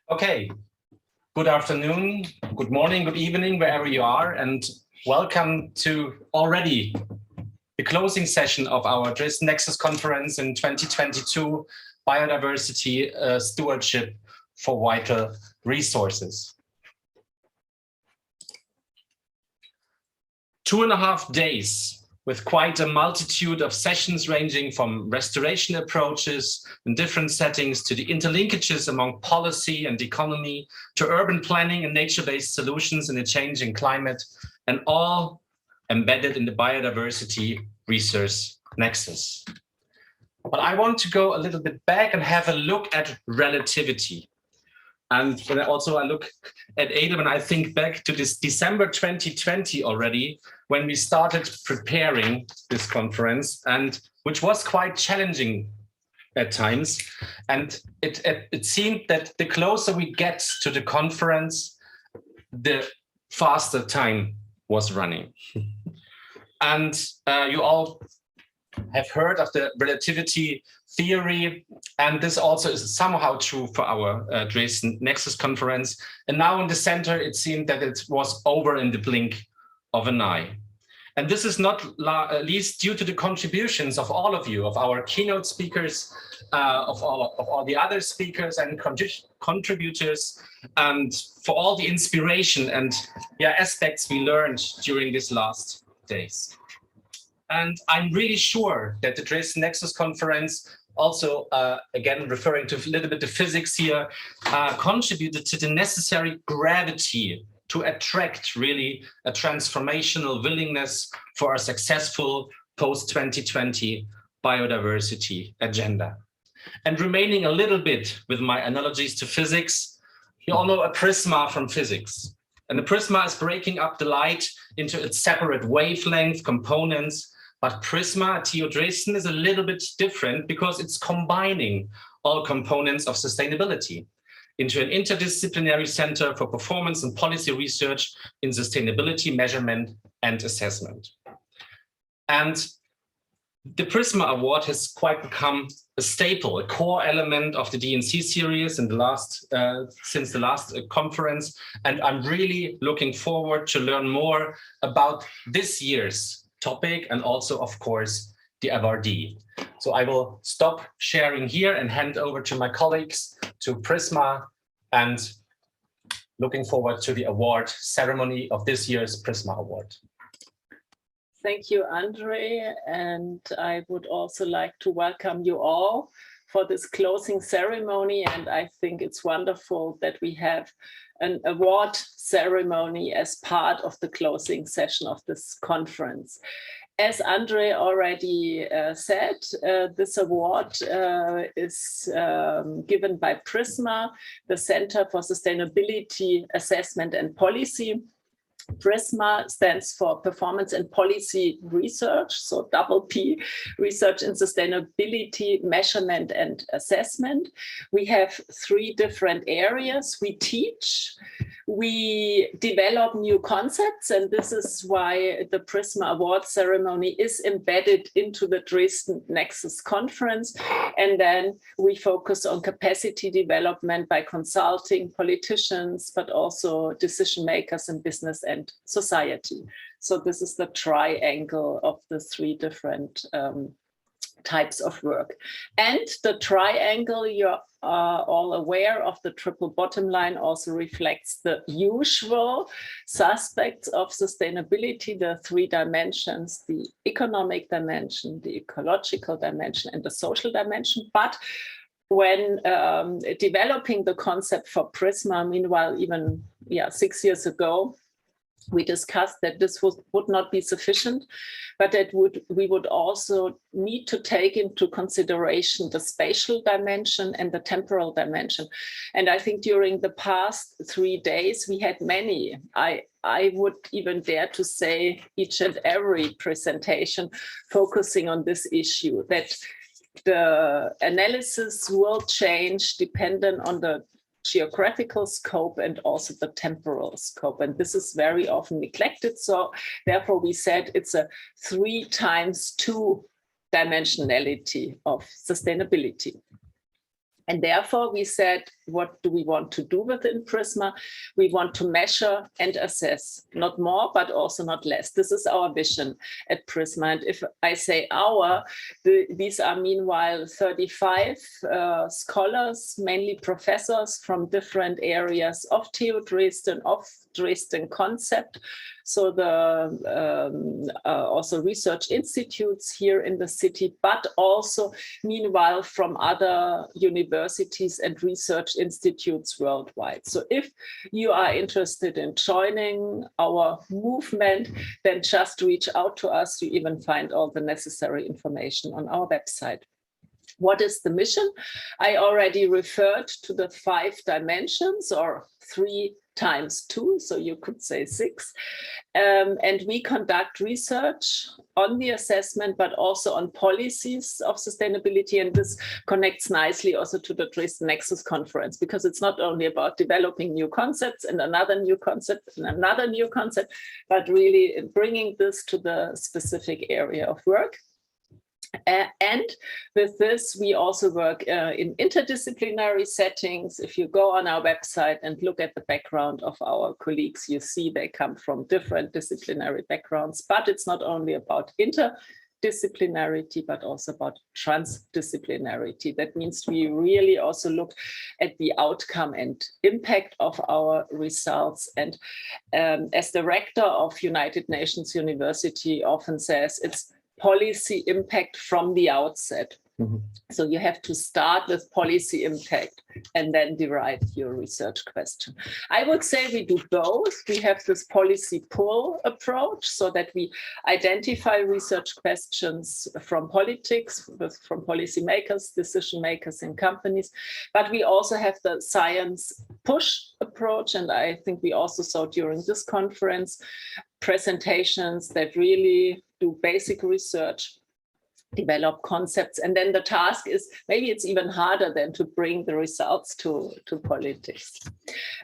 Okay, good afternoon, good morning, good evening, wherever you are, and welcome to already the closing session of our Dresden Nexus Conference in 2022, Biodiversity Stewardship for Vital Resources. 2.5 days with quite a multitude of sessions ranging from restoration approaches in different settings to the interlinkages among policy and economy to urban planning and nature-based solutions in a changing climate, and all embedded in the biodiversity resource nexus. But I want to go a little bit back and have a look at relativity. And when I look at Ada, when I think back to this December 2020 already, when we started preparing this conference, and which was quite challenging at times. And it seemed that the closer we get to the conference, the faster time was running. And you all have heard of the relativity theory, and this also is somehow true for our Dresden Nexus Conference. And now in the center, it seemed that it was over in the blink of an eye. And this is not least due to the contributions of all of you, of our keynote speakers, of all the other speakers and contributors, and for all the inspiration and aspects we learned during these last days. And I'm really sure that the Dresden Nexus Conference also, again, referring to a little bit the physics here, contributed to the necessary gravity to attract really a transformational willingness for a successful post-2020 biodiversity agenda. And remaining a little bit with my analogies to physics, you all know a prisma from physics. And the prisma is breaking up the light into its separate wavelength components. But Prisma at TU Dresden is a little bit different because it's combining all components of sustainability into an interdisciplinary center for performance and policy research in sustainability measurement and assessment. And the Prisma Award has quite become a staple, a core element of the DNC series in the last, since the last conference. And I'm really looking forward to learn more about this year's topic and also, of course, the awardee. So I will stop sharing here and hand over to my colleagues to Prisma, and looking forward to the award ceremony of this year's Prisma Award. Thank you, André, and I would also like to welcome you all for this closing ceremony, and I think it's wonderful that we have an award ceremony as part of the closing session of this conference. As André already said, this award is given by Prisma, the Center for Sustainability Assessment and Policy. Prisma stands for Performance and Policy Research, so double P, Research in Sustainability, Measurement and Assessment. We have 3 different areas. We teach, we develop new concepts, and this is why the Prisma Award ceremony is embedded into the Dresden Nexus Conference. And then we focus on capacity development by consulting politicians, but also decision makers in business and society. So this is the triangle of the 3 different types of work. And the triangle, you're all aware of, the triple bottom line also reflects the usual suspects of sustainability, the 3 dimensions, the economic dimension, the ecological dimension, and the social dimension. But when developing the concept for Prisma, meanwhile, even 6 years ago, we discussed that this would not be sufficient, but that we would also need to take into consideration the spatial dimension and the temporal dimension. And I think during the past 3 days, we had many. I would even dare to say each and every presentation focusing on this issue, that the analysis will change dependent on the geographical scope and also the temporal scope. And this is very often neglected. So therefore we said it's a 3 times 2 dimensionality of sustainability. And therefore, we said, what do we want to do within Prisma? We want to measure and assess, not more, but also not less. This is our vision at Prisma. And if I say our, these are meanwhile 35 scholars, mainly professors from different areas of TU Dresden, of Dresden concept. So the also research institutes here in the city, but also meanwhile from other universities and research institutes worldwide. So if you are interested in joining our movement, then just reach out to us. You even find all the necessary information on our website. What is the mission? I already referred to the 5 dimensions, or 3 times 2, so you could say 6. And we conduct research on the assessment, but also on policies of sustainability. And this connects nicely also to the Dresden Nexus Conference, because it's not only about developing new concepts and another new concept and another new concept, but really bringing this to the specific area of work. And with this, we also work in interdisciplinary settings. If you go on our website and look at the background of our colleagues, you see they come from different disciplinary backgrounds. But it's not only about interdisciplinarity, but also about transdisciplinarity. That means we really also look at the outcome and impact of our results. And as the rector of United Nations University often says, it's policy impact from the outset. Mm-hmm. So you have to start with policy impact and then derive your research question. I would say we do both. We have this policy pull approach so that we identify research questions from politics, from policymakers, decision makers in companies, but we also have the science push approach. And I think we also saw during this conference presentations that really do basic research, develop concepts, and then the task is, maybe it's even harder than to bring the results to politics.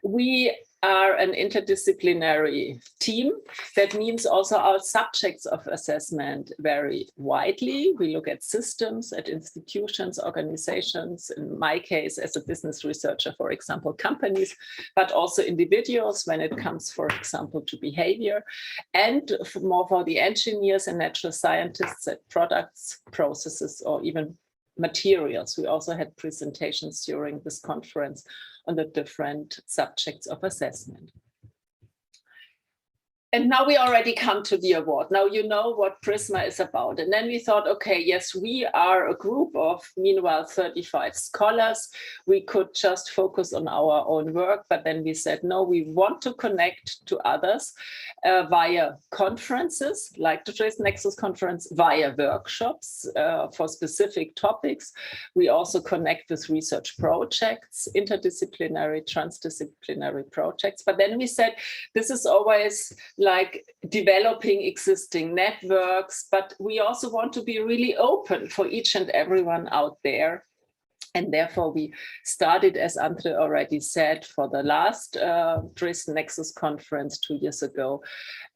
We are an interdisciplinary team. That means also our subjects of assessment vary widely. We look at systems, at institutions, organizations, in my case as a business researcher, for example, companies, but also individuals when it comes, for example, to behavior, and more for the engineers and natural scientists at products, processes, or even materials. We also had presentations during this conference on the different subjects of assessment. And now we already come to the award. Now you know what Prisma is about. And then we thought, okay, yes, we are a group of, meanwhile, 35 scholars. We could just focus on our own work, but then we said, no, we want to connect to others via conferences, like the Dresden Nexus Conference, via workshops for specific topics. We also connect with research projects, interdisciplinary, transdisciplinary projects. But then we said, this is always like developing existing networks, but we also want to be really open for each and everyone out there. And therefore, we started, as André already said, for the last Dresden Nexus Conference 2 years ago.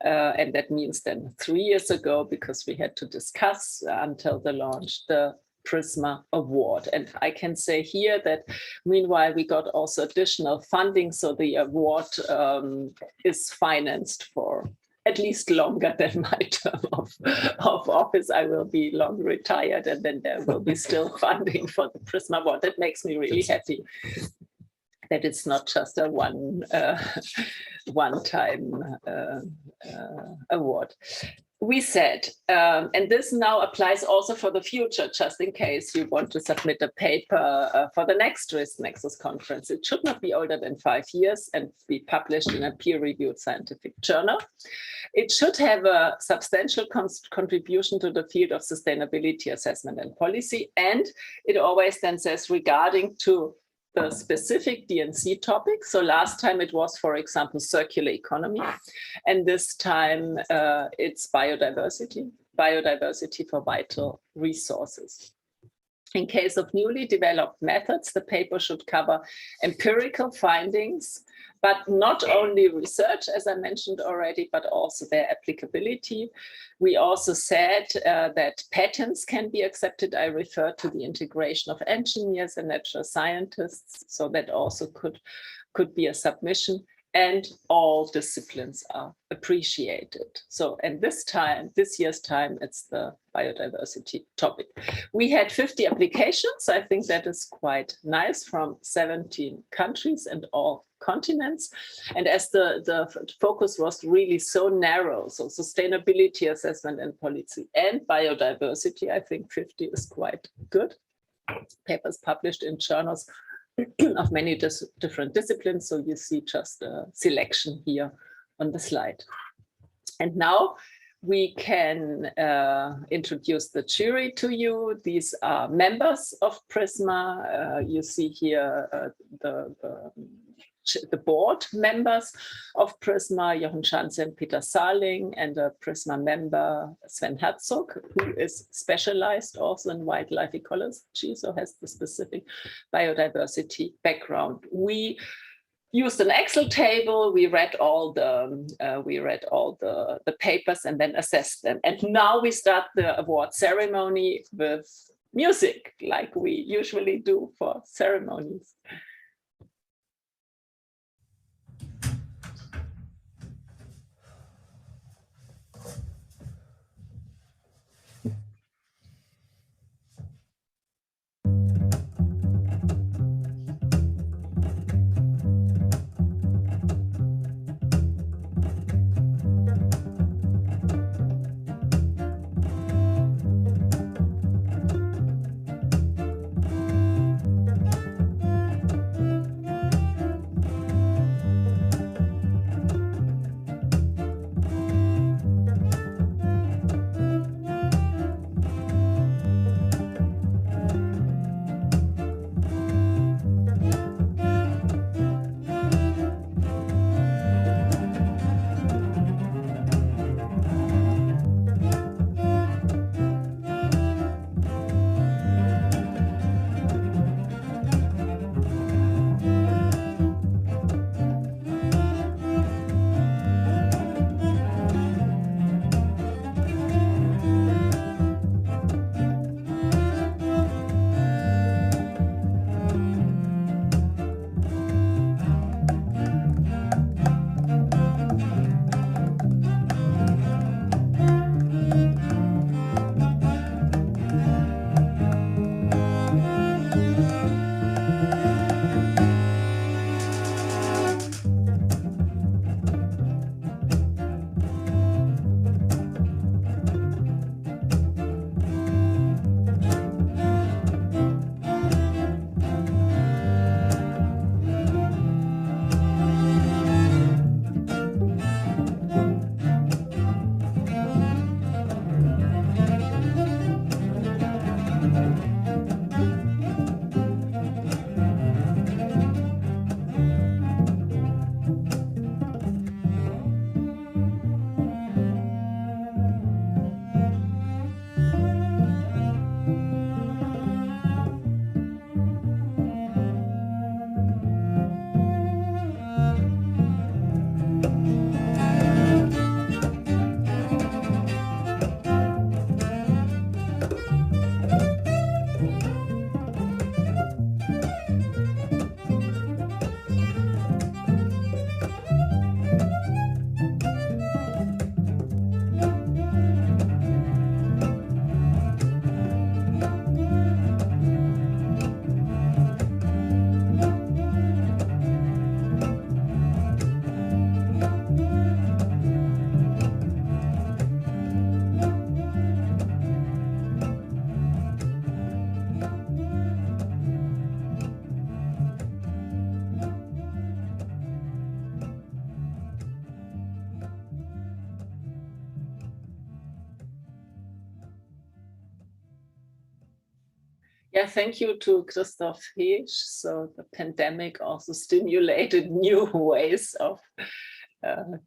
And that means then 3 years ago, because we had to discuss until the launch, the Prisma Award. And I can say here that meanwhile, we got also additional funding. So the award is financed for at least longer than my term of office. I will be long retired, and then there will be still funding for the Prisma Award. That makes me really happy that it's not just a one-time award. We said, and this now applies also for the future, just in case you want to submit a paper for the next Dresden Nexus Conference. It should not be older than 5 years and be published in a peer-reviewed scientific journal. It should have a substantial contribution to the field of sustainability assessment and policy. And it always then says regarding to the specific DNC topic. So last time it was, for example, circular economy. And this time it's biodiversity for vital resources. In case of newly developed methods, the paper should cover empirical findings, but not only research, as I mentioned already, but also their applicability. We also said that patents can be accepted. I referred to the integration of engineers and natural scientists, so that also could be a submission. And all disciplines are appreciated. So, and this year's time, it's the biodiversity topic. We had 50 applications. I think that is quite nice, from 17 countries and all continents. And as the focus was really so narrow, so sustainability assessment and policy and biodiversity, I think 50 is quite good. Papers published in journals of many different disciplines. So you see just a selection here on the slide. And now we can introduce the jury to you. These are members of Prisma. You see here the board members of Prisma, Jochen Schanze and Peter Sarling, and a Prisma member, Sven Herzog, who is specialized also in wildlife ecology, so has the specific biodiversity background. We used an Excel table. We read all the papers and then assessed them. And now we start the award ceremony with music, like we usually do for ceremonies. Yeah, thank you to Christoph Heesch. So the pandemic also stimulated new ways of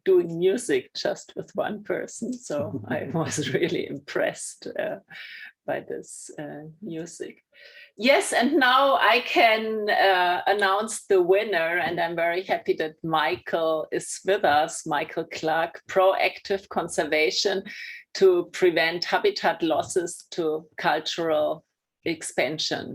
doing music just with one person. So I was really impressed by this music. Yes, and now I can announce the winner, and I'm very happy that Michael is with us, Michael Clark, Proactive Conservation to Prevent Habitat Losses to Cultural Expansion.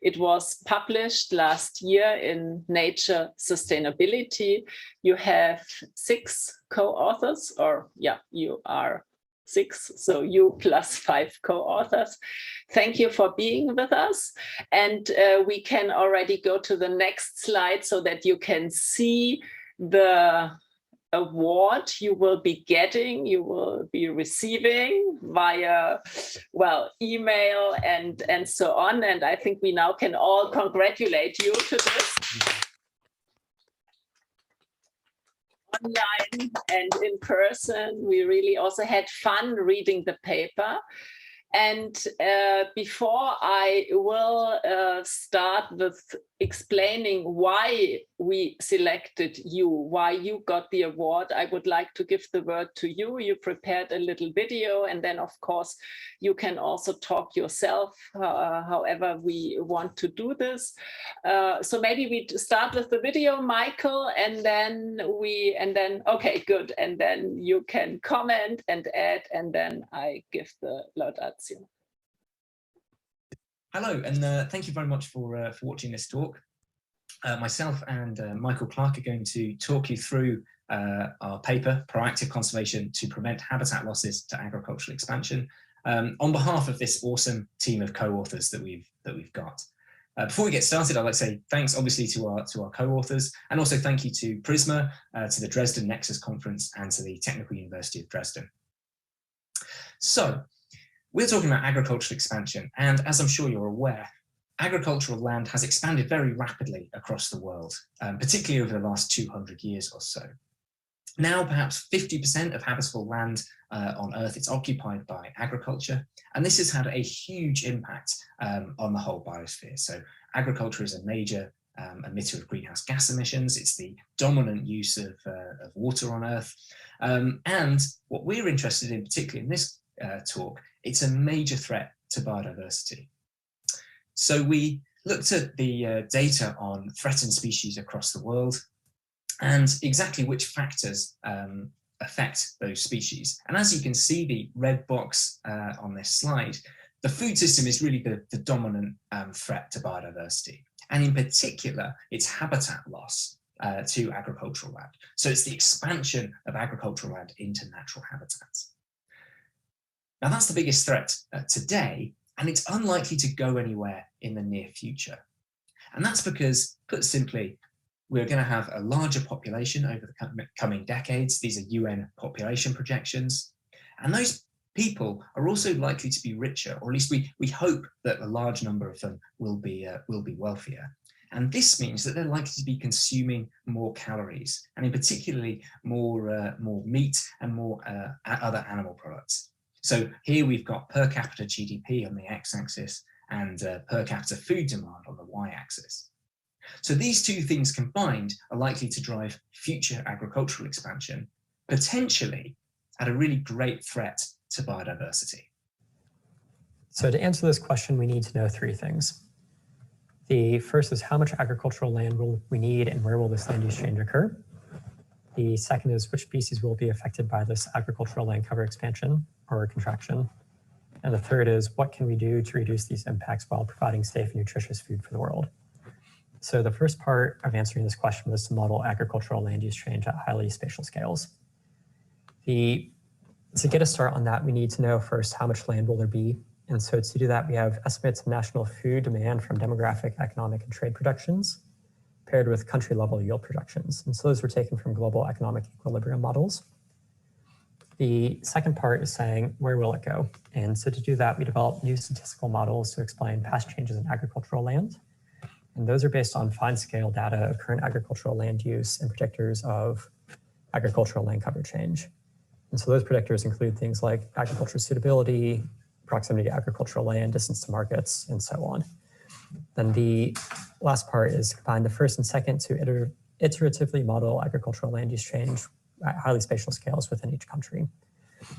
It was published last year in Nature Sustainability. You have 6 co-authors, or yeah, you are 6, so you plus 5 co-authors. Thank you for being with us. And we can already go to the next slide so that you can see the award you will be getting, you will be receiving via, well, email and so on. And I think we now can all congratulate you to this. Online and in person. We really also had fun reading the paper. And before I will start with explaining why we selected you, why you got the award, I would like to give the word to you. You prepared a little video, and then of course you can also talk yourself, however we want to do this. So maybe we start with the video, Michael, and then okay, good. And then you can comment and add, and then I give the laudatio. Hello, and thank you very much for watching this talk. Myself and Michael Clark are going to talk you through our paper, Proactive Conservation to Prevent Habitat Losses to Agricultural Expansion, on behalf of this awesome team of co-authors that we've got. Before we get started, I'd like to say thanks, obviously, to our co-authors, and also thank you to Prisma, to the Dresden Nexus Conference, and to the Technical University of Dresden. So, we're talking about agricultural expansion, and as I'm sure you're aware, agricultural land has expanded very rapidly across the world, particularly over the last 200 years or so. Now, perhaps 50% of habitable land on Earth is occupied by agriculture, and this has had a huge impact on the whole biosphere. So agriculture is a major emitter of greenhouse gas emissions. It's the dominant use of water on Earth. And what we're interested in, particularly in this talk, it's a major threat to biodiversity. So we looked at the data on threatened species across the world and exactly which factors affect those species. And as you can see, the red box on this slide, the food system is really the dominant threat to biodiversity. And in particular, it's habitat loss to agricultural land. So it's the expansion of agricultural land into natural habitats. Now that's the biggest threat today, and it's unlikely to go anywhere in the near future. And that's because, put simply, we're going to have a larger population over the coming decades. These are UN population projections. And those people are also likely to be richer, or at least we hope that a large number of them will be wealthier. And this means that they're likely to be consuming more calories, and in particularly more meat and more other animal products. So here we've got per capita GDP on the x-axis and per capita food demand on the y-axis. So these two things combined are likely to drive future agricultural expansion, potentially at a really great threat to biodiversity. So to answer this question, we need to know 3 things. The first is how much agricultural land will we need and where will this land use change occur? The second is which species will be affected by this agricultural land cover expansion or contraction. And the third is what can we do to reduce these impacts while providing safe and nutritious food for the world? So the first part of answering this question was to model agricultural land use change at highly spatial scales. To get a start on that, we need to know first how much land will there be. And so to do that, we have estimates of national food demand from demographic, economic, and trade projections paired with country-level yield projections. And so those were taken from global economic equilibrium models. The second part is saying, where will it go? And so to do that, we developed new statistical models to explain past changes in agricultural land. And those are based on fine-scale data of current agricultural land use and predictors of agricultural land cover change. And so those predictors include things like agricultural suitability, proximity to agricultural land, distance to markets, and so on. Then the last part is to combine the first and second to iteratively model agricultural land use change at highly spatial scales within each country.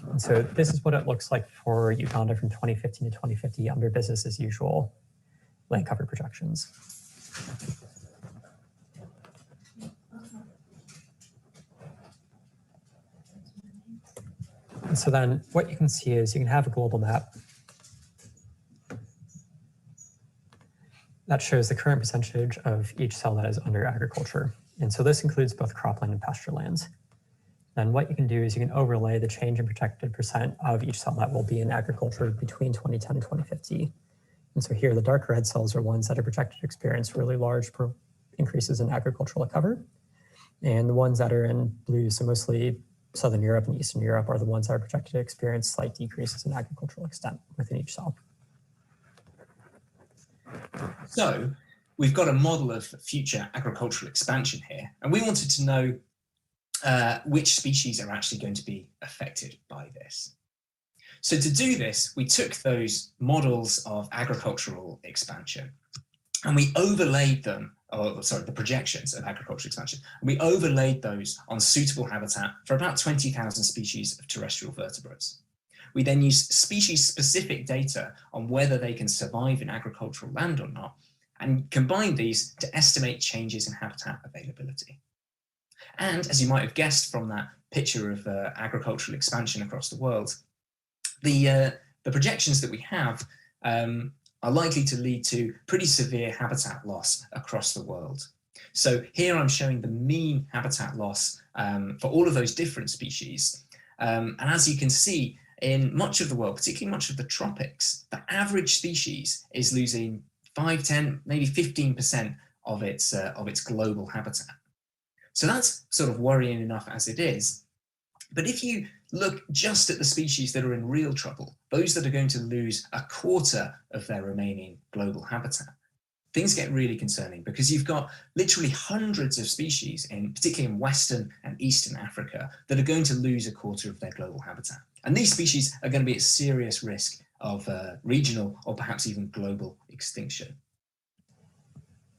And so this is what it looks like for Uganda from 2015 to 2050 under business as usual land cover projections. And so then what you can see is you can have a global map that shows the current percentage of each cell that is under agriculture. And so this includes both cropland and pasture lands. Then what you can do is you can overlay the change in protected percent of each cell that will be in agriculture between 2010 and 2050. And so here the dark red cells are ones that are projected to experience really large increases in agricultural cover. And the ones that are in blue, so mostly Southern Europe and Eastern Europe, are the ones that are projected to experience slight decreases in agricultural extent within each cell. So we've got a model of future agricultural expansion here, and we wanted to know which species are actually going to be affected by this. So to do this, we took those models of agricultural expansion and we overlaid them, the projections of agricultural expansion, and we overlaid those on suitable habitat for about 20,000 species of terrestrial vertebrates. We then used species-specific data on whether they can survive in agricultural land or not, and combined these to estimate changes in habitat availability. And as you might have guessed from that picture of agricultural expansion across the world, the projections that we have are likely to lead to pretty severe habitat loss across the world. So here I'm showing the mean habitat loss for all of those different species. And as you can see, in much of the world, particularly much of the tropics, the average species is losing 5, 10, maybe 15% of its global habitat. So that's sort of worrying enough as it is. But if you look just at the species that are in real trouble, those that are going to lose a quarter of their remaining global habitat, things get really concerning, because you've got literally hundreds of species, particularly in Western and Eastern Africa, that are going to lose a quarter of their global habitat. And these species are going to be at serious risk of regional or perhaps even global extinction.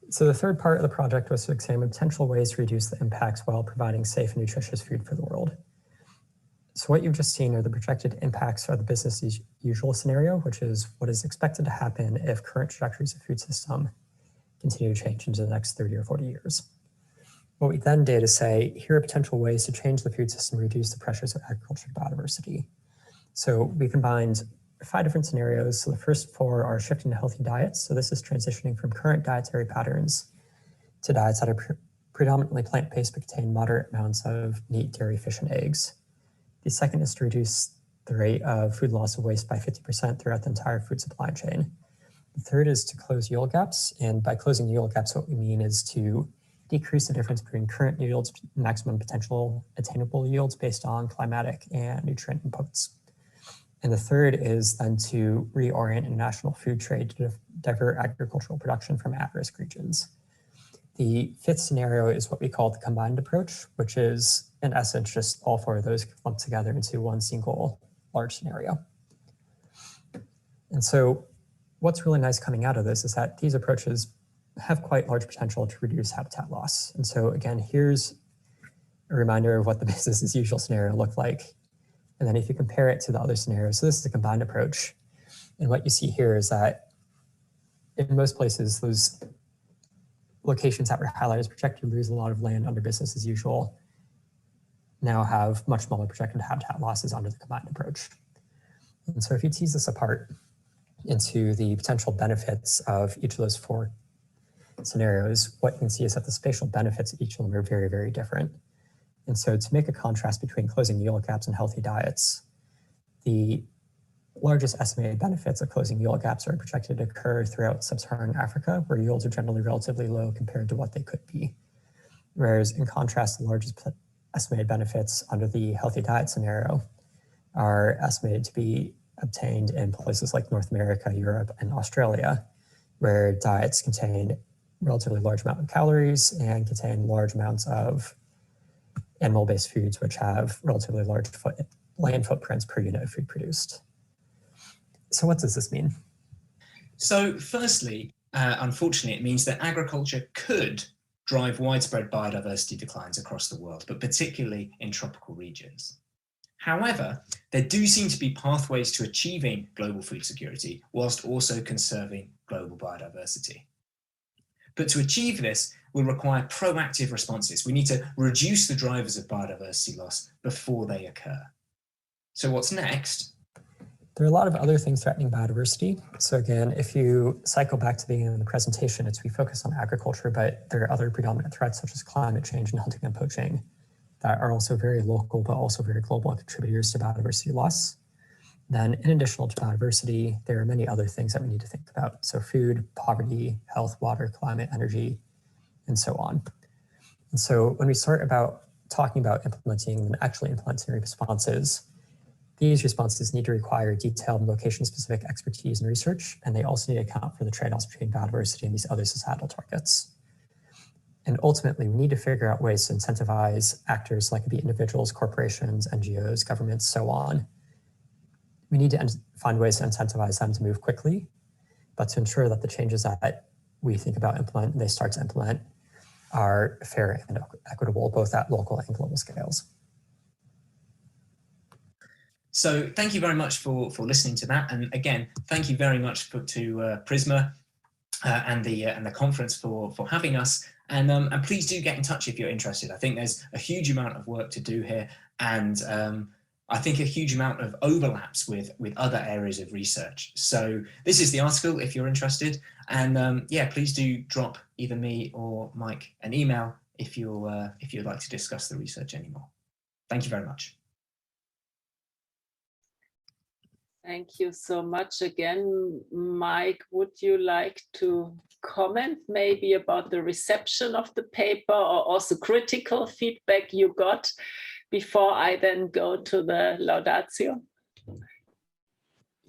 So the third part of the project was to examine potential ways to reduce the impacts while providing safe and nutritious food for the world. So what you've just seen are the projected impacts of the business as usual scenario, which is what is expected to happen if current trajectories of the food system continue to change into the next 30 or 40 years. What we then did is say, here are potential ways to change the food system and reduce the pressures of agricultural biodiversity. So we combined 5 different scenarios. So the first 4 are shifting to healthy diets. So this is transitioning from current dietary patterns to diets that are predominantly plant-based but contain moderate amounts of meat, dairy, fish, and eggs. The second is to reduce the rate of food loss of waste by 50% throughout the entire food supply chain. The third is to close yield gaps. And by closing yield gaps, what we mean is to decrease the difference between current yields, maximum potential attainable yields based on climatic and nutrient inputs. And the third is then to reorient international food trade to divert agricultural production from at-risk regions. The 5th scenario is what we call the combined approach, which is in essence just all 4 of those lumped together into one single large scenario. And so what's really nice coming out of this is that these approaches have quite large potential to reduce habitat loss. And so again, here's a reminder of what the business as usual scenario looked like. And then if you compare it to the other scenarios, so this is a combined approach. And what you see here is that in most places, those locations that were highlighted as projected to lose a lot of land under business as usual now have much smaller projected habitat losses under the combined approach. And so if you tease this apart into the potential benefits of each of those 4 scenarios, what you can see is that the spatial benefits of each of them are very, very different. And so to make a contrast between closing yield gaps and healthy diets, the largest estimated benefits of closing yield gaps are projected to occur throughout sub-Saharan Africa, where yields are generally relatively low compared to what they could be. Whereas in contrast, the largest estimated benefits under the healthy diet scenario are estimated to be obtained in places like North America, Europe, and Australia, where diets contain relatively large amount of calories and contain large amounts of animal-based foods, which have relatively large land footprints per unit of food produced. So what does this mean? So firstly, unfortunately, it means that agriculture could drive widespread biodiversity declines across the world, but particularly in tropical regions. However, there do seem to be pathways to achieving global food security whilst also conserving global biodiversity. But to achieve this will require proactive responses. We need to reduce the drivers of biodiversity loss before they occur. So what's next? There are a lot of other things threatening biodiversity. So again, if you cycle back to the beginning of the presentation, we focus on agriculture, but there are other predominant threats such as climate change and hunting and poaching that are also very local, but also very global contributors to biodiversity loss. Then in addition to biodiversity, there are many other things that we need to think about. So food, poverty, health, water, climate, energy, and so on. And so when we start about talking about implementing and actually implementing responses, these responses need to require detailed location-specific expertise and research, and they also need to account for the trade-offs between biodiversity and these other societal targets. And ultimately, we need to figure out ways to incentivize actors like individuals, corporations, NGOs, governments, so on. We need to find ways to incentivize them to move quickly, but to ensure that the changes that we think about implement and they start to implement are fair and equitable, both at local and global scales. So thank you very much for listening to that. And again, thank you very much to Prisma and the conference for having us. And please do get in touch if you're interested. I think there's a huge amount of work to do here, and I think a huge amount of overlaps with other areas of research. So this is the article if you're interested. And yeah, please do drop either me or Mike an email if you'd like to discuss the research anymore. Thank you very much. Thank you so much again. Mike, would you like to comment maybe about the reception of the paper or also critical feedback you got before I then go to the laudatio?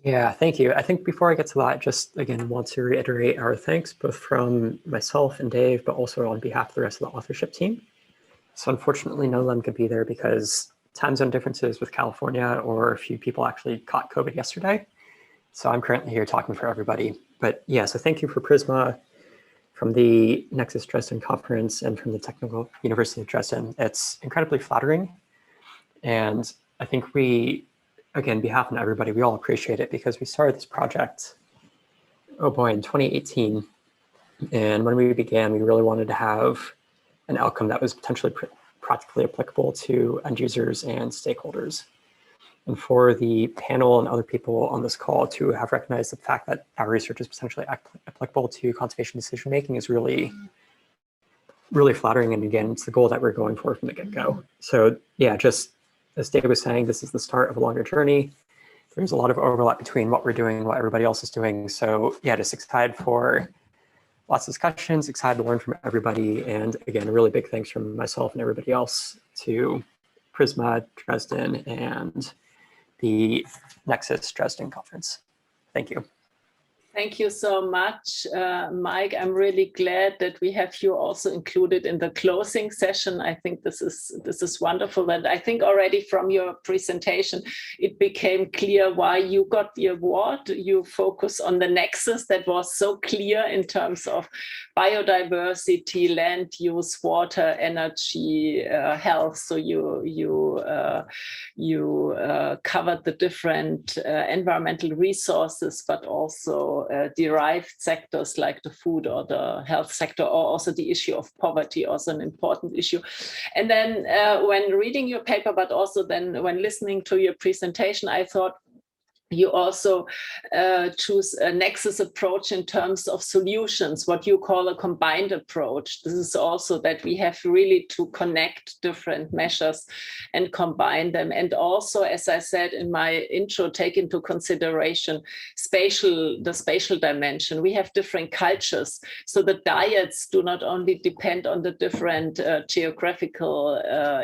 Yeah, thank you. I think before I get to that, just again, want to reiterate our thanks both from myself and Dave, but also on behalf of the rest of the authorship team. So unfortunately, none of them could be there because time zone differences with California, or a few people actually caught COVID yesterday. So I'm currently here talking for everybody. But yeah, so thank you for Prisma, from the Nexus Dresden Conference, and from the Technical University of Dresden. It's incredibly flattering. And I think we, again, on behalf of everybody, we all appreciate it because we started this project, oh boy, in 2018. And when we began, we really wanted to have an outcome that was potentially practically applicable to end users and stakeholders. And for the panel and other people on this call to have recognized the fact that our research is potentially applicable to conservation decision-making is really, really flattering. And again, it's the goal that we're going for from the get-go. So yeah, just as Dave was saying, this is the start of a longer journey. There's a lot of overlap between what we're doing and what everybody else is doing. So yeah, just excited for lots of discussions, excited to learn from everybody. And again, a really big thanks from myself and everybody else to Prisma, Dresden, and the Nexus Dresden Conference. Thank you. Thank you so much, Mike. I'm really glad that we have you also included in the closing session. I think this is wonderful. And I think already from your presentation, it became clear why you got the award. You focus on the nexus that was so clear in terms of biodiversity, land use, water, energy, health. So you covered the different environmental resources, but also derived sectors like the food or the health sector, or also the issue of poverty, also an important issue. And then when reading your paper, but also then when listening to your presentation, I thought you also choose a nexus approach in terms of solutions, what you call a combined approach. This is also that we have really to connect different measures and combine them. And also, as I said in my intro, take into consideration the spatial dimension. We have different cultures. So the diets do not only depend on the different geographical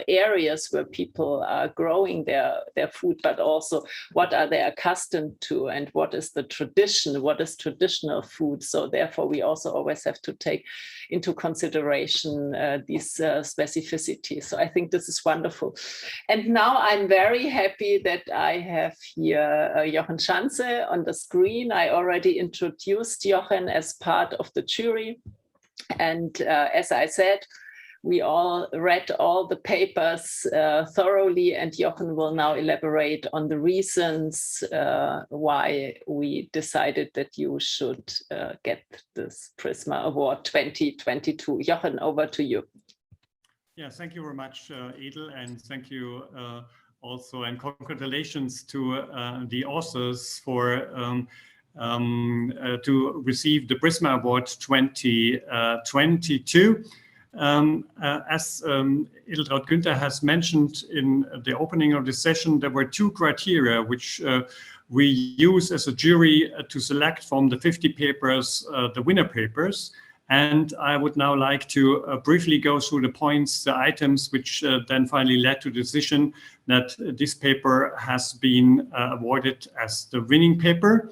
areas where people are growing their food, but also what are their accustomed to and what is the tradition, what is traditional food. So therefore, we also always have to take into consideration these specificities. So I think this is wonderful. And now I'm very happy that I have here Jochen Schanze on the screen. I already introduced Jochen as part of the jury. And as I said, we all read all the papers thoroughly, and Jochen will now elaborate on the reasons why we decided that you should get this Prisma Award 2022. Jochen, over to you. Yeah, thank you very much, Edel, and thank you also, and congratulations to the authors for to receive the Prisma Award 2022. As Edeltraud Guenther has mentioned in the opening of the session, there were two criteria which we use as a jury to select from the 50 papers, the winner papers. And I would now like to briefly go through the points, the items, which then finally led to the decision that this paper has been awarded as the winning paper.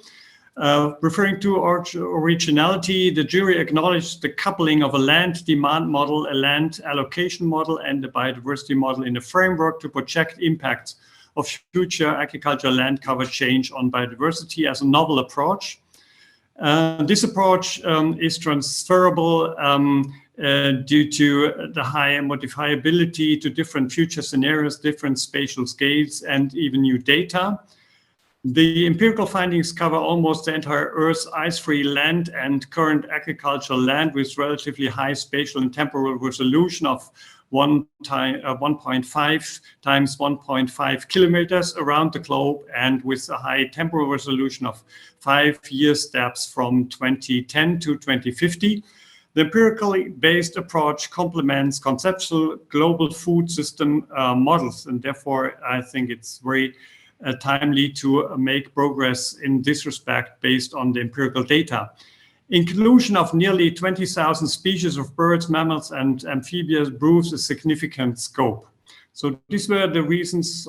Referring to originality, the jury acknowledged the coupling of a land demand model, a land allocation model, and the biodiversity model in a framework to project impacts of future agricultural land cover change on biodiversity as a novel approach. This approach is transferable due to the high modifiability to different future scenarios, different spatial scales, and even new data. The empirical findings cover almost the entire Earth's ice-free land and current agricultural land with relatively high spatial and temporal resolution of 1.5 times 1.5 kilometers around the globe, and with a high temporal resolution of 5-year steps from 2010 to 2050. The empirically based approach complements conceptual global food system models, and therefore I think it's very timely to make progress in this respect based on the empirical data. Inclusion of nearly 20,000 species of birds, mammals, and amphibians proves a significant scope. So these were the reasons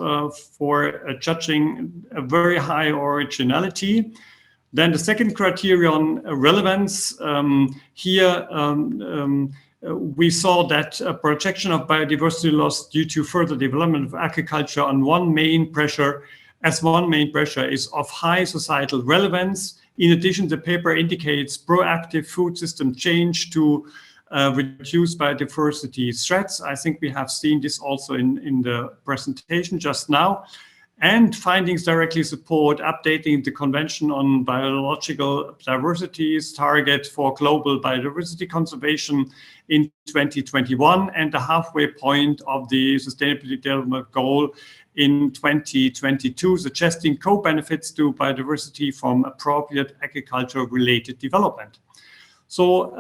for judging a very high originality. Then the second criterion, relevance. Here we saw that a projection of biodiversity loss due to further development of agriculture on one main pressure is of high societal relevance. In addition, the paper indicates proactive food system change to reduce biodiversity threats. I think we have seen this also in the presentation just now. And findings directly support updating the Convention on Biological Diversity's target for global biodiversity conservation in 2021 and the halfway point of the Sustainable Development Goal in 2022, suggesting co-benefits to biodiversity from appropriate agriculture-related development. So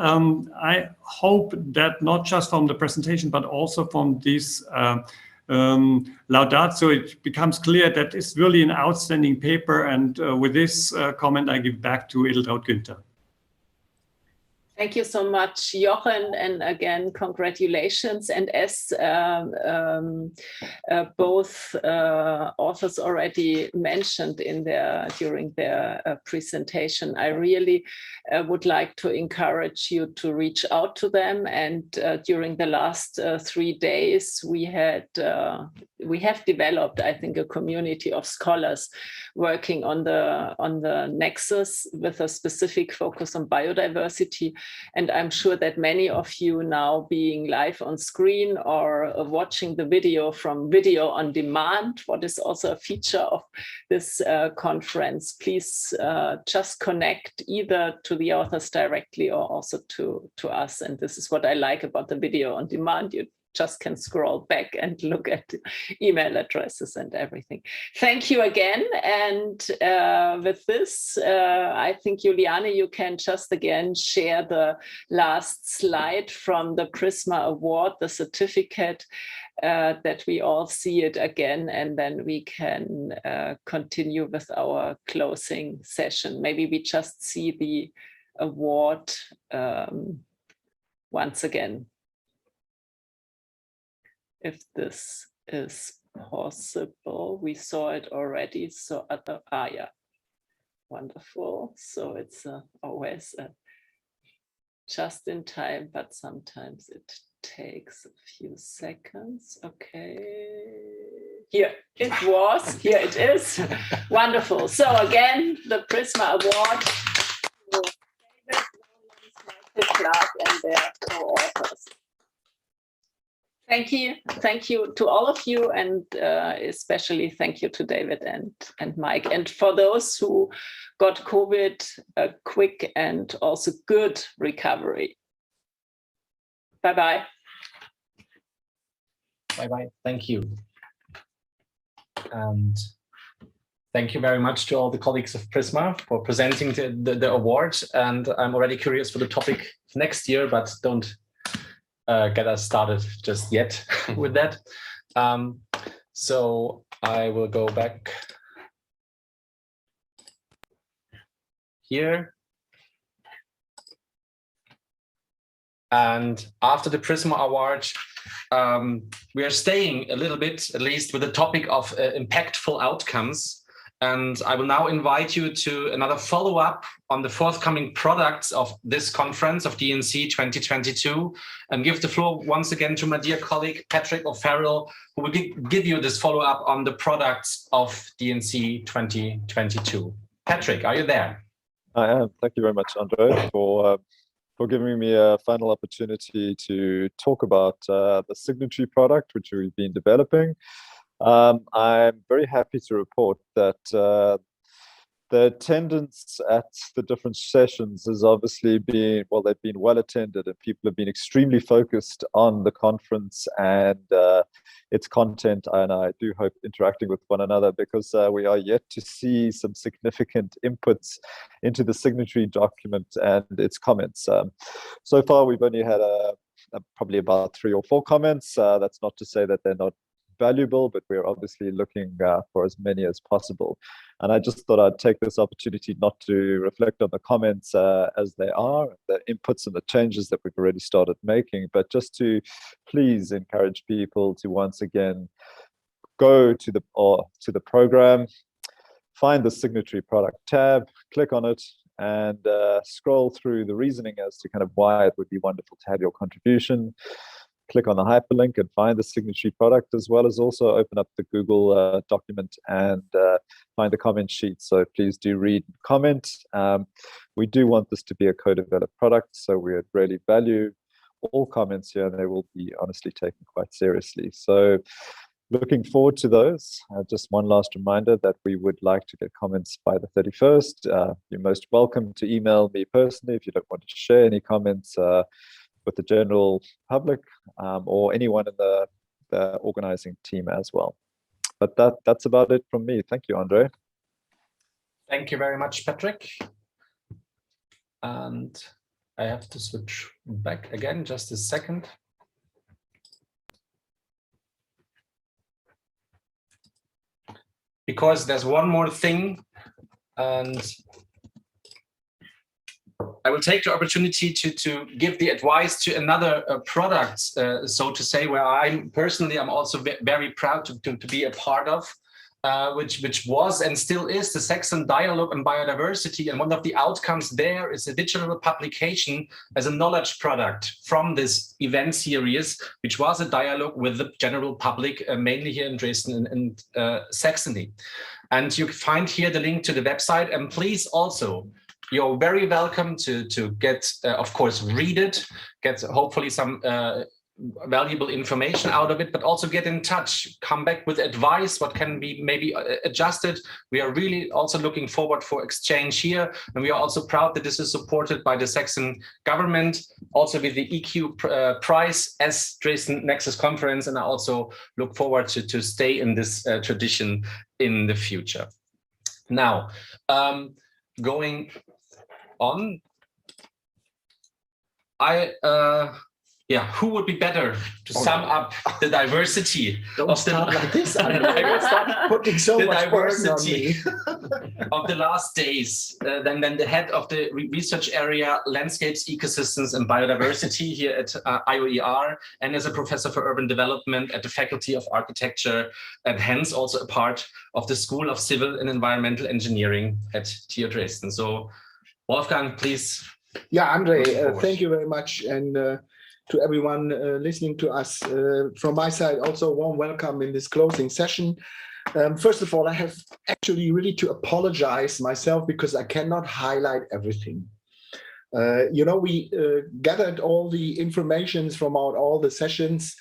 I hope that not just from the presentation, but also from this laudatio, it becomes clear that it's really an outstanding paper. And with this comment, I give back to Edeltraud Guenther. Thank you so much, Jochen, and again, congratulations. And as both authors already mentioned during their presentation, I really would like to encourage you to reach out to them. And during the last 3 days, we have developed, I think, a community of scholars working on the Nexus with a specific focus on biodiversity. And I'm sure that many of you now being live on screen or watching the video from video on demand, what is also a feature of this conference, please just connect either to the authors directly or also to us. And this is what I like about the video on demand. You just can scroll back and look at email addresses and everything. Thank you again. And with this, I think, Juliane, you can just again share the last slide from the Prisma Award, the certificate, that we all see it again, and then we can continue with our closing session. Maybe we just see the award once again, if this is possible. We saw it already, so yeah, wonderful. So it's always just in time, but sometimes it takes a few seconds. Okay, here it is. Wonderful. So again, the Prisma Award to David, Clark, and their co-authors. Thank you to all of you, and especially thank you to David and Mike. And for those who got COVID, a quick and also good recovery. Bye-bye. Bye-bye. Thank you. And thank you very much to all the colleagues of Prisma for presenting the award. And I'm already curious for the topic next year, but don't get us started just yet with that. So I will go back here. And after the Prisma Award, we are staying a little bit, at least, with the topic of impactful outcomes. And I will now invite you to another follow-up on the forthcoming products of this conference of DNC 2022, and give the floor once again to my dear colleague, Patrick O'Farrell, who will give you this follow-up on the products of DNC 2022. Patrick, are you there? I am. Thank you very much, André, for giving me a final opportunity to talk about the signatory product, which we've been developing. I'm very happy to report that the attendance at the different sessions has obviously been, well, they've been well attended, and people have been extremely focused on the conference and its content, and I do hope interacting with one another, because we are yet to see some significant inputs into the signatory document and its comments. So far, we've only had probably about 3 or 4 comments. That's not to say that they're not valuable, but we're obviously looking for as many as possible. And I just thought I'd take this opportunity not to reflect on the comments as they are, the inputs and the changes that we've already started making, but just to please encourage people to once again go to the program, find the signatory product tab, click on it, and scroll through the reasoning as to kind of why it would be wonderful to have your contribution. Click on the hyperlink and find the signatory product, as well as also open up the Google document and find the comment sheet. So please do read and comment. We do want this to be a co-developed product, so we would really value all comments here, and they will be honestly taken quite seriously. So looking forward to those. Just one last reminder that we would like to get comments by the 31st. You're most welcome to email me personally if you don't want to share any comments with the general public or anyone in the organizing team as well. But that's about it from me. Thank you, André. Thank you very much, Patrick. And I have to switch back again, just a second. Because there's one more thing, and I will take the opportunity to give the advice to another product, so to say, where I'm also very proud to be a part of, which was and still is the Saxon Dialogue on Biodiversity. And one of the outcomes there is a digital publication as a knowledge product from this event series, which was a dialogue with the general public, mainly here in Dresden and Saxony. And you find here the link to the website. And please also, you're very welcome to get, of course, read it, get hopefully some valuable information out of it, but also get in touch, come back with advice, what can be maybe adjusted. We are really also looking forward for exchange here. And we are also proud that this is supported by the Saxon government, also with the EQ prize as Dresden Nexus Conference. And I also look forward to stay in this tradition in the future. Now, going on, who would be better to sum up the diversity of the like this? I will start putting so much diversity of the last days than the head of the research area Landscapes, Ecosystems and Biodiversity here at IOER, and as a professor for urban development at the Faculty of Architecture, and hence also a part of the School of Civil and Environmental Engineering at TU Dresden. So Wolfgang, please. Yeah, André, thank you very much. And to everyone listening to us, from my side, also a warm welcome in this closing session. First of all, I have actually really to apologize myself because I cannot highlight everything. We gathered all the informations from all the sessions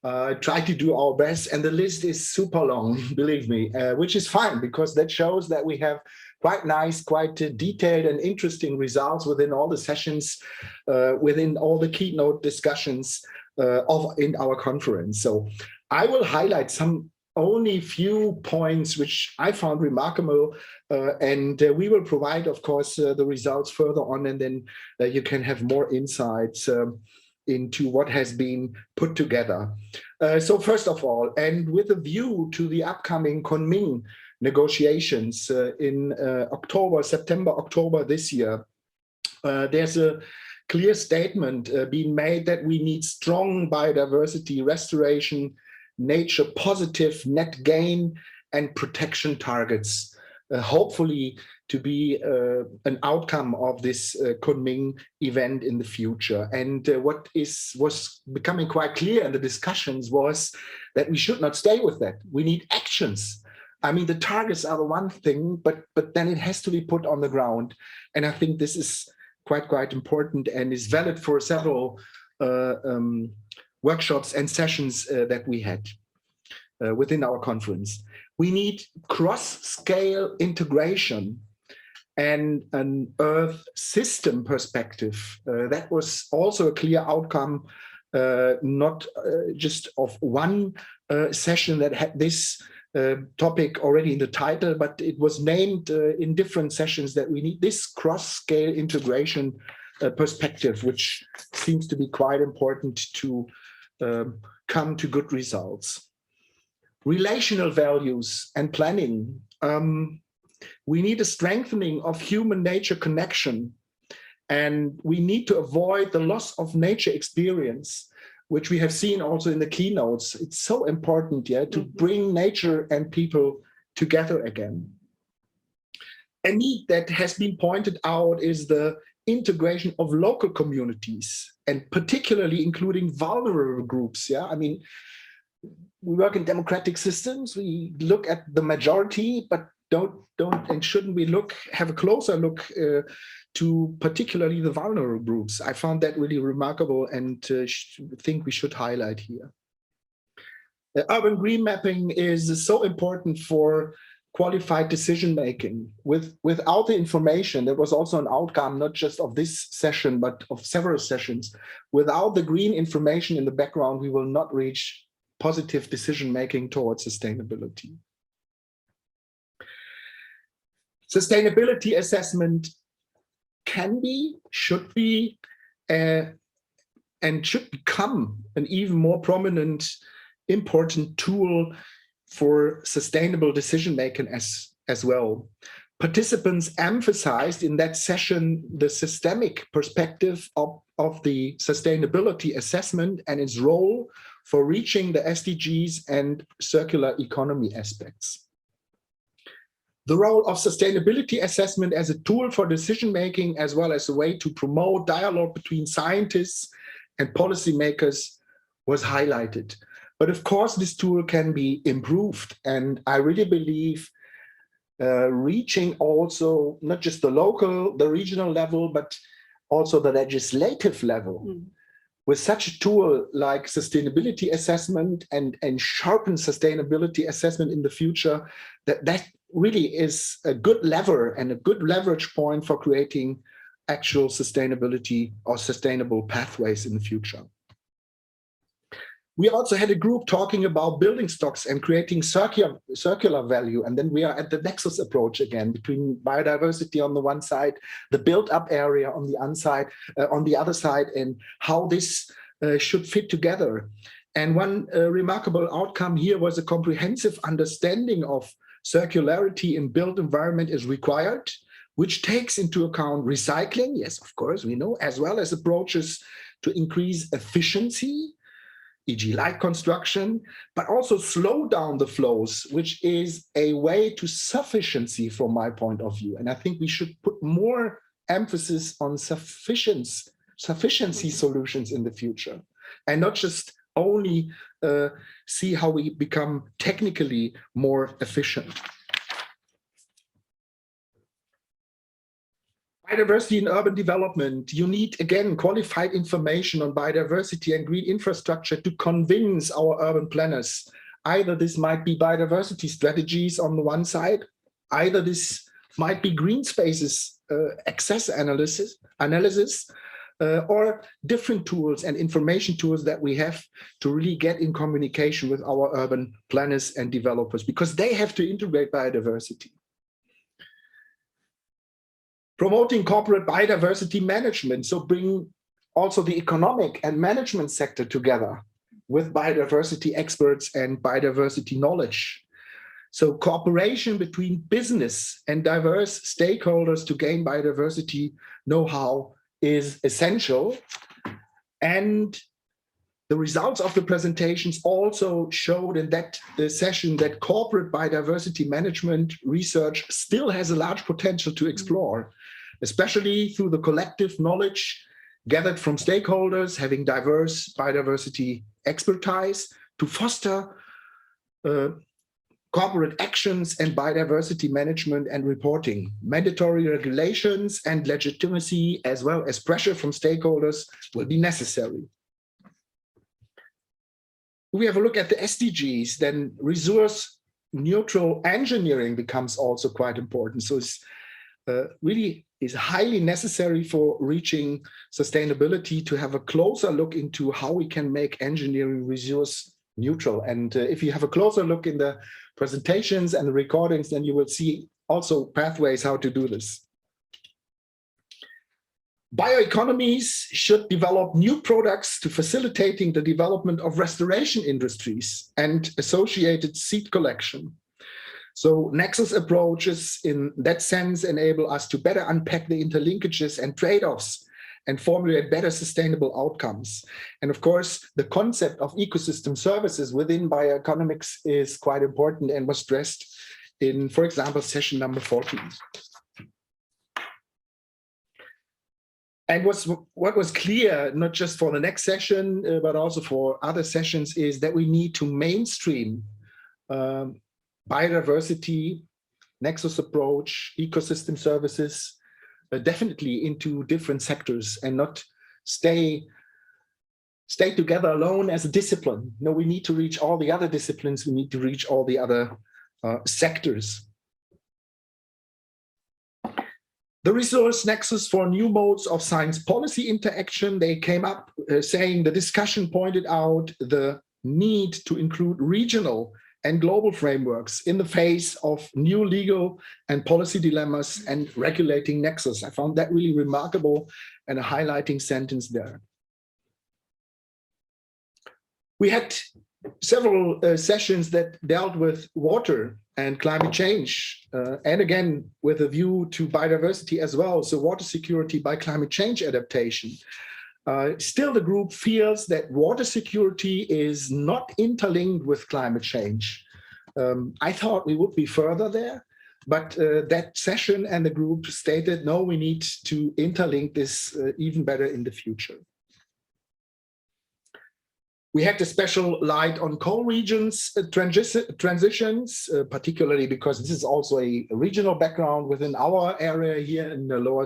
try to do our best, and the list is super long, believe me, which is fine, because that shows that we have quite nice, quite detailed and interesting results within all the sessions, within all the keynote discussions in our conference. So I will highlight only few points which I found remarkable, and we will provide, of course, the results further on, and then you can have more insights into what has been put together. So first of all, and with a view to the upcoming Kunming negotiations in September, October this year, there's a clear statement being made that we need strong biodiversity restoration, nature positive net gain and protection targets, hopefully to be an outcome of this Kunming event in the future. And what was becoming quite clear in the discussions was that we should not stay with that. We need actions. I mean, the targets are the one thing, but then it has to be put on the ground. And I think this is quite important and is valid for several workshops and sessions that we had within our conference. We need cross-scale integration and an Earth system perspective. That was also a clear outcome, not just of one session that had this topic already in the title, but it was named in different sessions that we need this cross-scale integration perspective, which seems to be quite important to come to good results. Relational values and planning. We need a strengthening of human-nature connection, and we need to avoid the loss of nature experience, which we have seen also in the keynotes. It's so important, to bring nature and people together again. A need that has been pointed out is the integration of local communities, and particularly including vulnerable groups. I mean, we work in democratic systems. We look at the majority, but don't and shouldn't we have a closer look to particularly the vulnerable groups? I found that really remarkable, and think we should highlight here. Urban green mapping is so important for qualified decision making. Without the information, there was also an outcome not just of this session, but of several sessions. Without the green information in the background, we will not reach positive decision making towards sustainability. Sustainability assessment can be, should be, and should become an even more prominent, important tool for sustainable decision making as well. Participants emphasized in that session the systemic perspective of the sustainability assessment and its role for reaching the SDGs and circular economy aspects. The role of sustainability assessment as a tool for decision-making, as well as a way to promote dialogue between scientists and policymakers, was highlighted. But of course, this tool can be improved. And I really believe reaching also not just the regional level, but also the legislative level. With such a tool like sustainability assessment and sharpen sustainability assessment in the future, that really is a good lever and a good leverage point for creating actual sustainability or sustainable pathways in the future. We also had a group talking about building stocks and creating circular value. And then we are at the nexus approach again between biodiversity on the one side, the built-up area on the other side, and how this should fit together. And one remarkable outcome here was a comprehensive understanding of circularity in built environment is required, which takes into account recycling, yes, of course, we know, as well as approaches to increase efficiency, e.g. light construction, but also slow down the flows, which is a way to sufficiency from my point of view. And I think we should put more emphasis on sufficiency solutions in the future, and not just only see how we become technically more efficient. Biodiversity in urban development. You need, again, qualified information on biodiversity and green infrastructure to convince our urban planners. Either this might be biodiversity strategies on the one side, either this might be green spaces access analysis, or different tools and information tools that we have to really get in communication with our urban planners and developers, because they have to integrate biodiversity. Promoting corporate biodiversity management, so bring also the economic and management sector together with biodiversity experts and biodiversity knowledge. So cooperation between business and diverse stakeholders to gain biodiversity know-how is essential. And the results of the presentations also showed in the session that corporate biodiversity management research still has a large potential to explore, especially through the collective knowledge gathered from stakeholders having diverse biodiversity expertise to foster corporate actions and biodiversity management and reporting. Mandatory regulations and legitimacy, as well as pressure from stakeholders, will be necessary. If we have a look at the SDGs, then resource neutral engineering becomes also quite important. So it's really is highly necessary for reaching sustainability to have a closer look into how we can make engineering resource neutral. And if you have a closer look in the presentations and the recordings, then you will see also pathways how to do this. Bioeconomies should develop new products to facilitating the development of restoration industries and associated seed collection. So Nexus approaches in that sense enable us to better unpack the interlinkages and trade-offs and formulate better sustainable outcomes. And of course, the concept of ecosystem services within bioeconomics is quite important and was stressed in, for example, session number 14. And what was clear, not just for the next session, but also for other sessions, is that we need to mainstream biodiversity, Nexus approach, ecosystem services, definitely into different sectors and not stay together alone as a discipline. No, we need to reach all the other disciplines. We need to reach all the other sectors. The resource nexus for new modes of science policy interaction, they came up saying the discussion pointed out the need to include regional and global frameworks in the face of new legal and policy dilemmas and regulating nexus. I found that really remarkable and a highlighting sentence there. We had several sessions that dealt with water and climate change, and again, with a view to biodiversity as well. So water security by climate change adaptation. Still, the group feels that water security is not interlinked with climate change. I thought we would be further there, but that session and the group stated, no, we need to interlink this even better in the future. We had a special light on coal regions transitions, particularly because this is also a regional background within our area here in the lower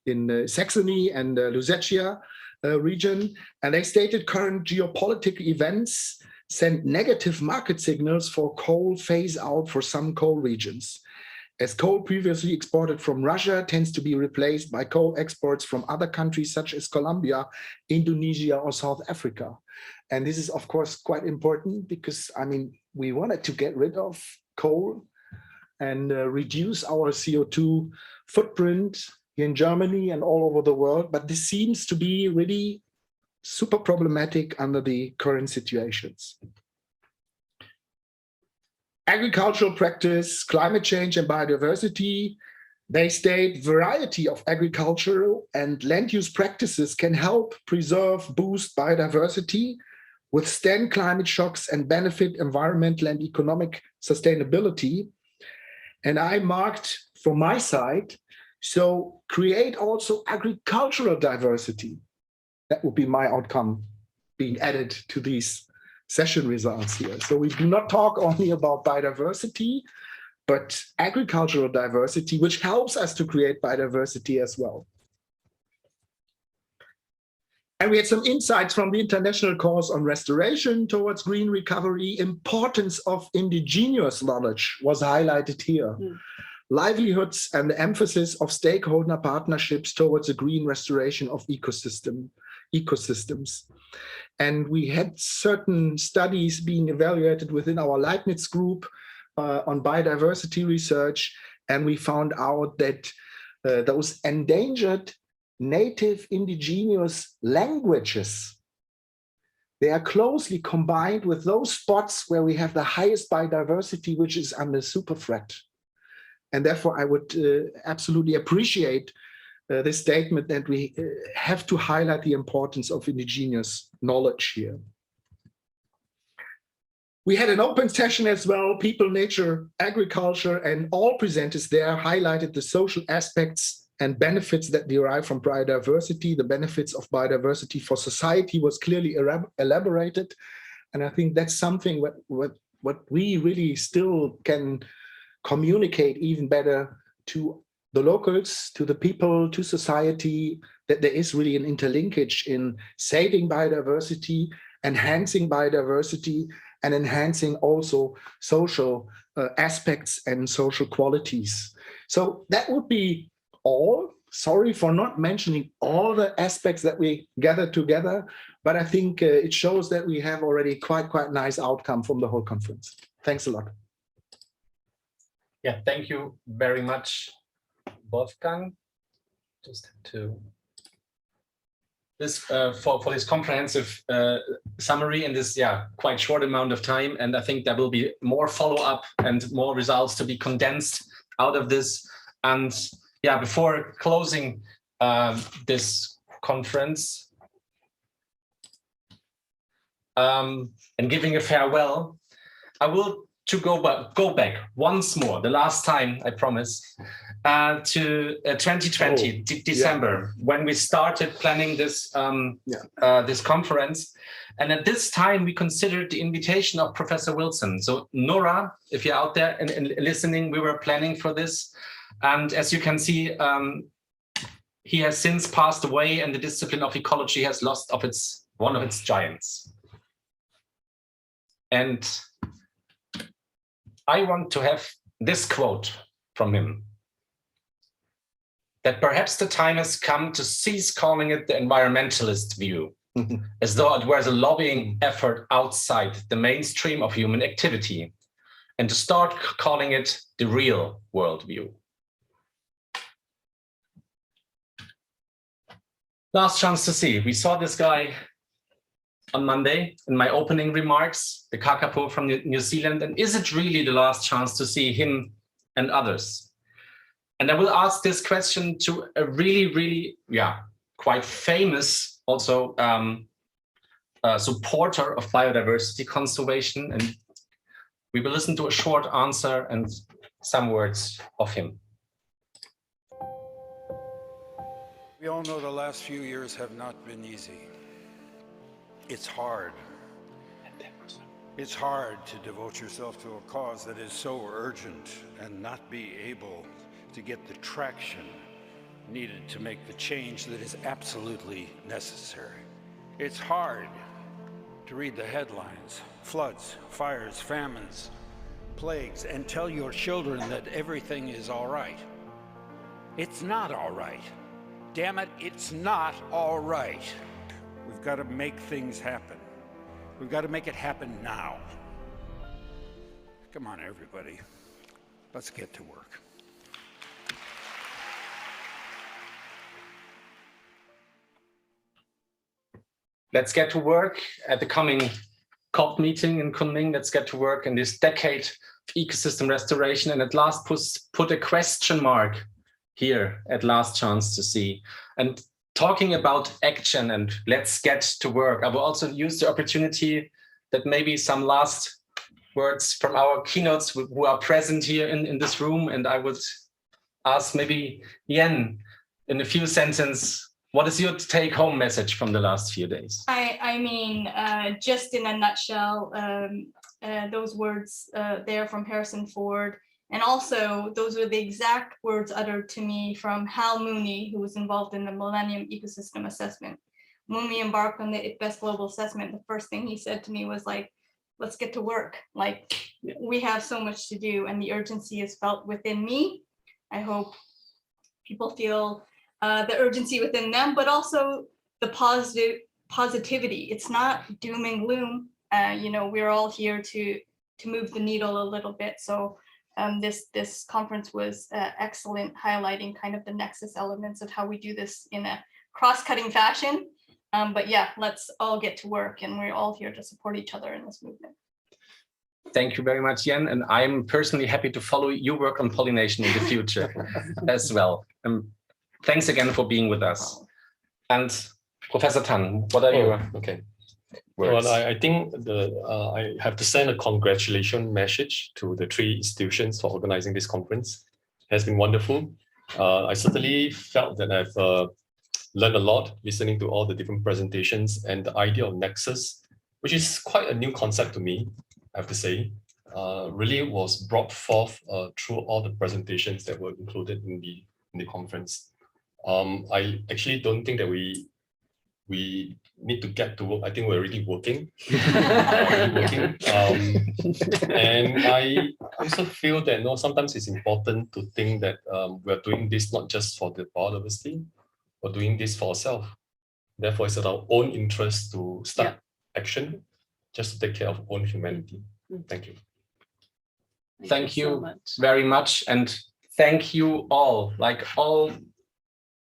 in Saxony and Lusatia region. And they stated current geopolitical events send negative market signals for coal phase out for some coal regions, as coal previously exported from Russia tends to be replaced by coal exports from other countries such as Colombia, Indonesia, or South Africa. And this is, of course, quite important because, I mean, we wanted to get rid of coal and reduce our CO2 footprint in Germany and all over the world, but this seems to be really super problematic under the current situations. Agricultural practice, climate change and biodiversity, they state variety of agricultural and land use practices can help preserve, boost biodiversity, withstand climate shocks and benefit environmental and economic sustainability. And I marked from my side, so create also agricultural diversity. That would be my outcome being added to these session results here. So we do not talk only about biodiversity, but agricultural diversity, which helps us to create biodiversity as well. And we had some insights from the international course on restoration towards green recovery. Importance of indigenous knowledge was highlighted here. Livelihoods and the emphasis of stakeholder partnerships towards a green restoration of ecosystems. And we had certain studies being evaluated within our Leibniz group on biodiversity research. And we found out that those endangered native indigenous languages, they are closely combined with those spots where we have the highest biodiversity, which is under super threat. And therefore, I would absolutely appreciate this statement that we have to highlight the importance of indigenous knowledge here. We had an open session as well, people, nature, agriculture, and all presenters there highlighted the social aspects and benefits that derive from biodiversity. The benefits of biodiversity for society was clearly elaborated. And I think that's something what we really still can communicate even better to the locals, to the people, to society, that there is really an interlinkage in saving biodiversity, enhancing biodiversity, and enhancing also social aspects and social qualities. So that would be all. Sorry for not mentioning all the aspects that we gathered together, but I think it shows that we have already quite nice outcome from the whole conference. Thanks a lot. Yeah, thank you very much, Wolfgang. Just to this for this comprehensive summary in this quite short amount of time, and I think there will be more follow-up and more results to be condensed out of this. And yeah, before closing this conference and giving a farewell, I will go back once more, the last time, I promise, to 2020, December, when we started planning this this conference. And at this time, we considered the invitation of Professor Wilson. So Nora, if you're out there and listening, we were planning for this. And as you can see, he has since passed away, and the discipline of ecology has lost one of its giants. And I want to have this quote from him, that perhaps the time has come to cease calling it the environmentalist view, as though it was a lobbying effort outside the mainstream of human activity, and to start calling it the real worldview. Last chance to see. We saw this guy on Monday in my opening remarks, the kakapo from New Zealand, and is it really the last chance to see him and others? And I will ask this question to a really, quite famous also supporter of biodiversity conservation, and we will listen to a short answer and some words of him. We all know the last few years have not been easy. It's hard. It's hard to devote yourself to a cause that is so urgent and not be able to get the traction needed to make the change that is absolutely necessary. It's hard to read the headlines, floods, fires, famines, plagues, and tell your children that everything is all right. It's not all right. Damn it, it's not all right. We've got to make things happen. We've got to make it happen now. Come on, everybody. Let's get to work. Let's get to work at the coming COP meeting in Kunming. Let's get to work in this decade of ecosystem restoration, and at last put a question mark here at last chance to see. And talking about action and let's get to work, I will also use the opportunity that maybe some last words from our keynotes who are present here in this room, and I would ask maybe Yen in a few sentences, what is your take-home message from the last few days? I mean, just in a nutshell, those words there from Harrison Ford And also, those were the exact words uttered to me from Hal Mooney, who was involved in the Millennium Ecosystem Assessment. When we embarked on the IPBES Global Assessment, the first thing he said to me was like, let's get to work. Like, we have so much to do, and the urgency is felt within me. I hope people feel the urgency within them, but also the positivity. It's not doom and gloom. You know, we're all here to move the needle a little bit. So this conference was excellent, highlighting kind of the nexus elements of how we do this in a cross-cutting fashion. But yeah, let's all get to work, and we're all here to support each other in this movement. Thank you very much, Jen. And I'm personally happy to follow your work on pollination in the future as well. Thanks again for being with us. And Professor Tan, what are your words? Well, I think I have to send a congratulations message to the three institutions for organizing this conference. It has been wonderful. I certainly felt that I've learned a lot listening to all the different presentations, and the idea of nexus, which is quite a new concept to me, I have to say, really was brought forth through all the presentations that were included in the conference. I actually don't think that we need to get to work. I think we're already working. And I also feel that sometimes it's important to think that we're doing this not just for the biodiversity, we're doing this for ourselves. Therefore, it's at our own interest to start action, just to take care of our own humanity. Thank you. Thank you very much. And thank you all, like all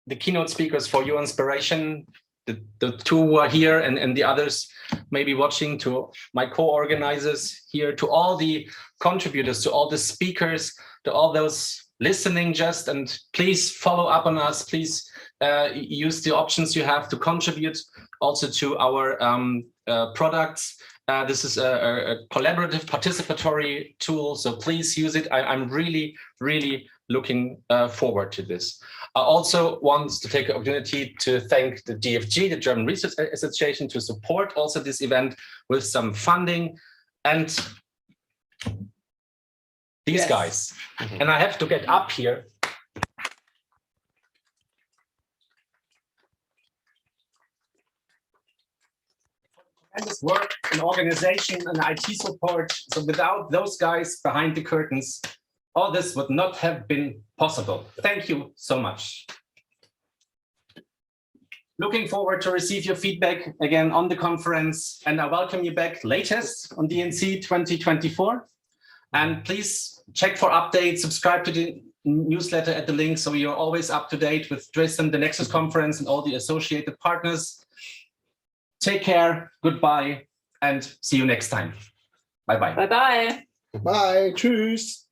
the keynote speakers, for your inspiration. The two who are here and the others maybe watching, to my co-organizers here, to all the contributors, to all the speakers, to all those listening just, and please follow up on us. Please use the options you have to contribute also to our products. This is a collaborative participatory tool, so please use it. I'm really, really looking forward to this. I also want to take the opportunity to thank the DFG, the German Research Association, to support also this event with some funding, and these guys. And I have to get up here. And this work in organization and IT support. So without those guys behind the curtains, all this would not have been possible. Thank you so much. Looking forward to receive your feedback again on the conference, and I welcome you back latest on DNC 2024. And please check for updates, subscribe to the newsletter at the link so you're always up to date with Dresden, the Nexus Conference, and all the associated partners. Take care, goodbye, and see you next time. Bye-bye. Bye-bye. Bye, tschüss.